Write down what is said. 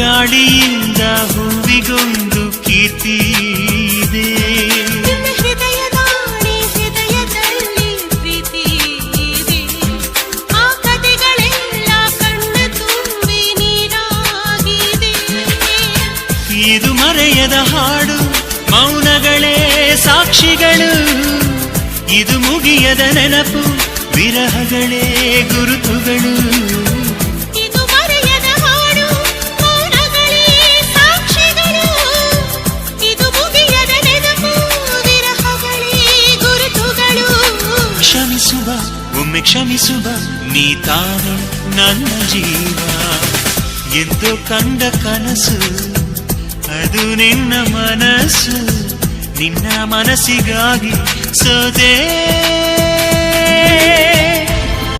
ಗಾಳಿಯಿಂದ ಹೂವಿಗೊಂದು ಕೀರ್ತಿ ಇದೆ. ಹೃದಯದಲ್ಲಿ ಪ್ರೀತಿ ಇದೆ. ಆ ಕಥೆಗಳೆಲ್ಲ ಕಣ್ಣ ತುಂಬಿ ನೀರಾಗಿದೆ. ಇದು ಮರೆಯದ ಹಾಡು, ಮೌನಗಳೇ ಸಾಕ್ಷಿಗಳು. ಇದು ಮುಗಿಯದ ನೆನಪು, ವಿರಹಗಳೇ ಗುರುತುಗಳು. ಇದು ಮರೆಯದ ಹಾಡು, ಮೌನಗಳೇ ಸಾಕ್ಷಿಗಳು. ಇದು ಮುಗಿಯದ ನೆನಪು, ವಿರಹಗಳೇ ಗುರುತುಗಳು. ಕ್ಷಮಿಸುವ, ಒಮ್ಮೆ ಕ್ಷಮಿಸುವ, ನೀ ತಾನೆ ನನ್ನ ಜೀವ. ಎಂದು ಕಂಡ ಕನಸು ಅದು ನಿನ್ನ ಮನಸ್ಸು. ನಿನ್ನ ಮನಸ್ಸಿಗಾಗಿ ಸೋದೆ.